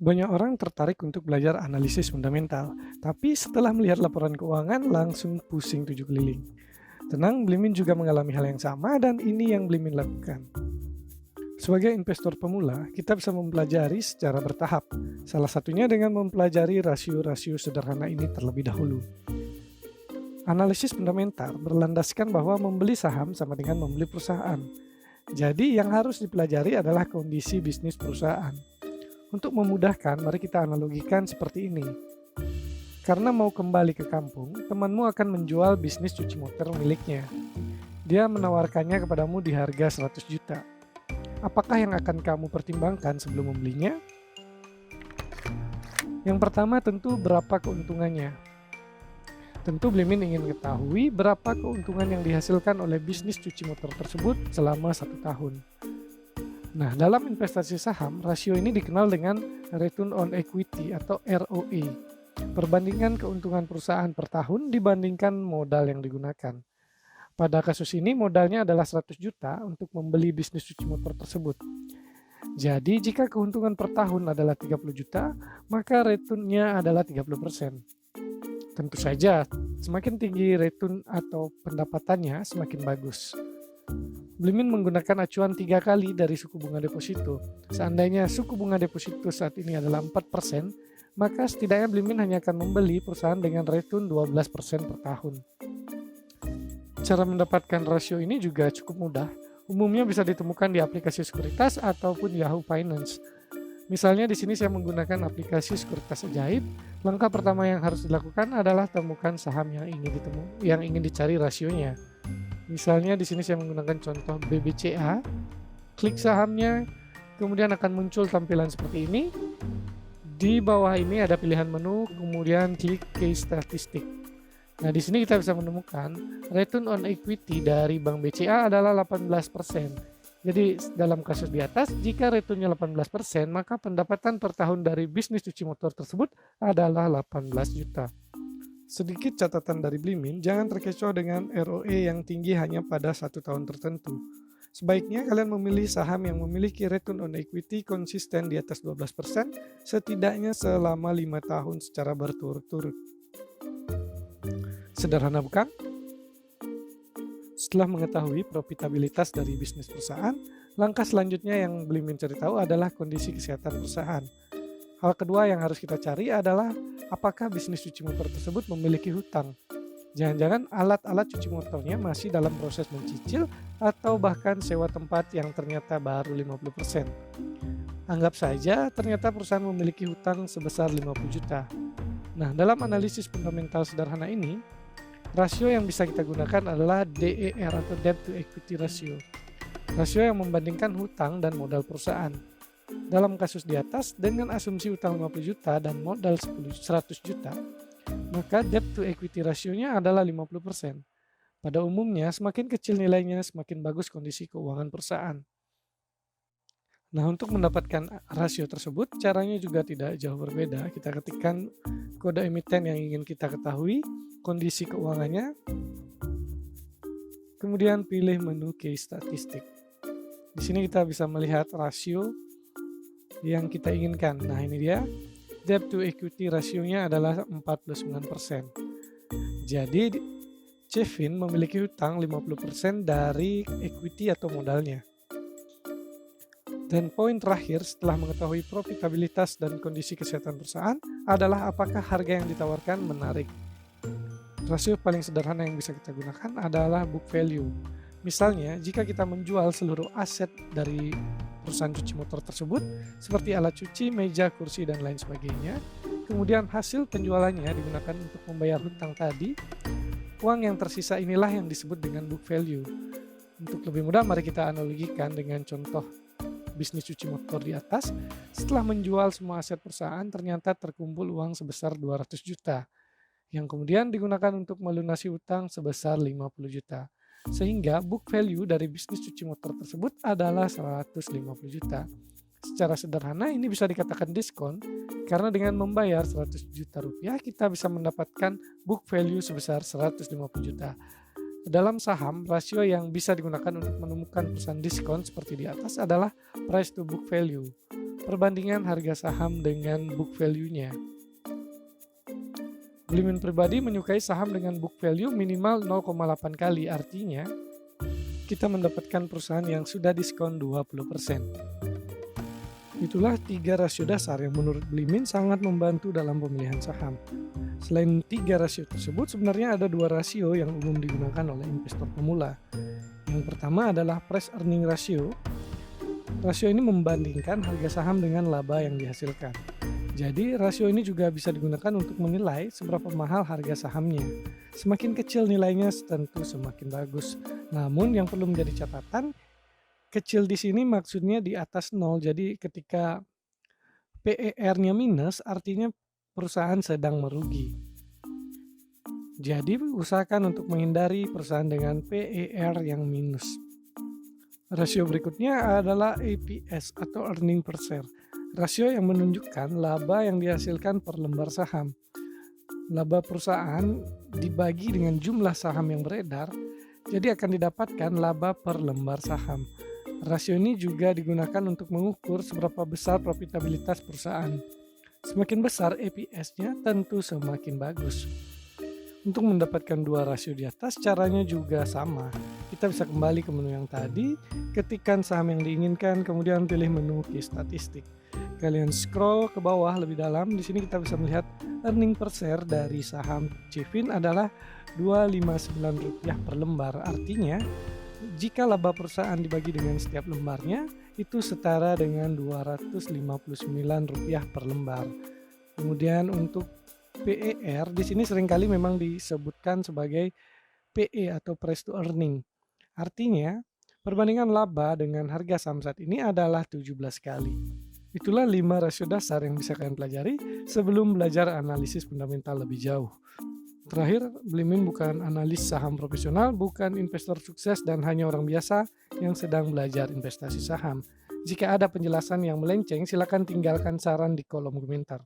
Banyak orang tertarik untuk belajar analisis fundamental, tapi setelah melihat laporan keuangan langsung pusing tujuh keliling. Tenang, Blimin juga mengalami hal yang sama dan ini yang Blimin lakukan. Sebagai investor pemula, kita bisa mempelajari secara bertahap. Salah satunya dengan mempelajari rasio-rasio sederhana ini terlebih dahulu. Analisis fundamental berlandaskan bahwa membeli saham sama dengan membeli perusahaan. Jadi yang harus dipelajari adalah kondisi bisnis perusahaan. Untuk memudahkan, mari kita analogikan seperti ini. Karena mau kembali ke kampung, temanmu akan menjual bisnis cuci motor miliknya. Dia menawarkannya kepadamu di harga 100 juta. Apakah yang akan kamu pertimbangkan sebelum membelinya? Yang pertama tentu berapa keuntungannya. Tentu Blimin ingin mengetahui berapa keuntungan yang dihasilkan oleh bisnis cuci motor tersebut selama 1 tahun. Nah, dalam investasi saham, rasio ini dikenal dengan Return on Equity atau ROE. Perbandingan keuntungan perusahaan per tahun dibandingkan modal yang digunakan. Pada kasus ini modalnya adalah 100 juta untuk membeli bisnis cuci motor tersebut. Jadi jika keuntungan per tahun adalah 30 juta, maka returnnya adalah 30%. Tentu saja, semakin tinggi return atau pendapatannya semakin bagus. Blimin menggunakan acuan 3 kali dari suku bunga deposito. Seandainya suku bunga deposito saat ini adalah 4%, maka setidaknya Blimin hanya akan membeli perusahaan dengan return 12% per tahun. Cara mendapatkan rasio ini juga cukup mudah. Umumnya bisa ditemukan di aplikasi sekuritas ataupun Yahoo Finance. Misalnya di sini saya menggunakan aplikasi sekuritas ajaib. Langkah pertama yang harus dilakukan adalah temukan saham yang ingin dicari rasionya. Misalnya di sini saya menggunakan contoh BBCA. Klik sahamnya, kemudian akan muncul tampilan seperti ini. Di bawah ini ada pilihan menu, kemudian klik case statistik. Nah, di sini kita bisa menemukan return on equity dari Bank BCA adalah 18%. Jadi dalam kasus di atas, jika returnnya 18%, maka pendapatan per tahun dari bisnis cuci motor tersebut adalah 18 juta. Sedikit catatan dari Blimin, jangan terkecoh dengan ROE yang tinggi hanya pada 1 tahun tertentu. Sebaiknya kalian memilih saham yang memiliki return on equity konsisten di atas 12%, setidaknya selama 5 tahun secara berturut-turut. Sederhana bukan? Setelah mengetahui profitabilitas dari bisnis perusahaan, langkah selanjutnya yang Blimin cari tahu adalah kondisi kesehatan perusahaan. Hal kedua yang harus kita cari adalah apakah bisnis cuci motor tersebut memiliki hutang. Jangan-jangan alat-alat cuci motornya masih dalam proses mencicil atau bahkan sewa tempat yang ternyata baru 50%. Anggap saja ternyata perusahaan memiliki hutang sebesar 50 juta. Nah, dalam analisis fundamental sederhana ini, rasio yang bisa kita gunakan adalah DER atau Debt to Equity Ratio. Rasio yang membandingkan hutang dan modal perusahaan. Dalam kasus di atas, dengan asumsi hutang 50 juta dan modal 100 juta, maka Debt to Equity Ratio-nya adalah 50%. Pada umumnya, semakin kecil nilainya, semakin bagus kondisi keuangan perusahaan. Nah, untuk mendapatkan rasio tersebut, caranya juga tidak jauh berbeda. Kita ketikkan kode emiten yang ingin kita ketahui, kondisi keuangannya, kemudian pilih menu case statistik. Di sini kita bisa melihat rasio yang kita inginkan. Nah, ini dia. Debt to equity rasionya adalah 49%. Jadi, Cevin memiliki hutang 50% dari equity atau modalnya. Dan poin terakhir setelah mengetahui profitabilitas dan kondisi kesehatan perusahaan adalah apakah harga yang ditawarkan menarik. Rasio paling sederhana yang bisa kita gunakan adalah book value. Misalnya, jika kita menjual seluruh aset dari perusahaan cuci motor tersebut, seperti alat cuci, meja, kursi, dan lain sebagainya, kemudian hasil penjualannya digunakan untuk membayar hutang tadi, uang yang tersisa inilah yang disebut dengan book value. Untuk lebih mudah, mari kita analogikan dengan contoh bisnis cuci motor di atas. Setelah menjual semua aset perusahaan, ternyata terkumpul uang sebesar 200 juta, yang kemudian digunakan untuk melunasi hutang sebesar 50 juta. Sehingga book value dari bisnis cuci motor tersebut adalah 150 juta. Secara sederhana ini bisa dikatakan diskon, karena dengan membayar 100 juta rupiah kita bisa mendapatkan book value sebesar 150 juta. Dalam saham, rasio yang bisa digunakan untuk menemukan perusahaan diskon seperti di atas adalah price to book value. Perbandingan harga saham dengan book value-nya. Blimin pribadi menyukai saham dengan book value minimal 0,8 kali, artinya kita mendapatkan perusahaan yang sudah diskon 20%. Itulah 3 rasio dasar yang menurut Blimin sangat membantu dalam pemilihan saham. Selain 3 rasio tersebut, sebenarnya ada 2 rasio yang umum digunakan oleh investor pemula. Yang pertama adalah price earning ratio. Rasio ini membandingkan harga saham dengan laba yang dihasilkan. Jadi rasio ini juga bisa digunakan untuk menilai seberapa mahal harga sahamnya. Semakin kecil nilainya tentu semakin bagus. Namun yang perlu menjadi catatan, kecil di sini maksudnya di atas 0. Jadi ketika PER-nya minus artinya perusahaan sedang merugi. Jadi usahakan untuk menghindari perusahaan dengan PER yang minus. Rasio berikutnya adalah EPS atau earning per share. Rasio yang menunjukkan laba yang dihasilkan per lembar saham. Laba perusahaan dibagi dengan jumlah saham yang beredar, jadi akan didapatkan laba per lembar saham. Rasio ini juga digunakan untuk mengukur seberapa besar profitabilitas perusahaan. Semakin besar EPS-nya tentu semakin bagus. Untuk mendapatkan 2 rasio di atas caranya juga sama. Kita bisa kembali ke menu yang tadi, ketikkan saham yang diinginkan, kemudian pilih menu key statistik. Kalian scroll ke bawah lebih dalam, di sini kita bisa melihat earning per share dari saham Civin adalah Rp259 per lembar. Artinya, jika laba perusahaan dibagi dengan setiap lembarnya, itu setara dengan Rp259 per lembar. Kemudian untuk PER, di sini seringkali memang disebutkan sebagai PE atau price to earning. Artinya, perbandingan laba dengan harga saham saat ini adalah 17 kali. Itulah 5 rasio dasar yang bisa kalian pelajari sebelum belajar analisis fundamental lebih jauh. Terakhir, Blimin bukan analis saham profesional, bukan investor sukses, dan hanya orang biasa yang sedang belajar investasi saham. Jika ada penjelasan yang melenceng, silakan tinggalkan saran di kolom komentar.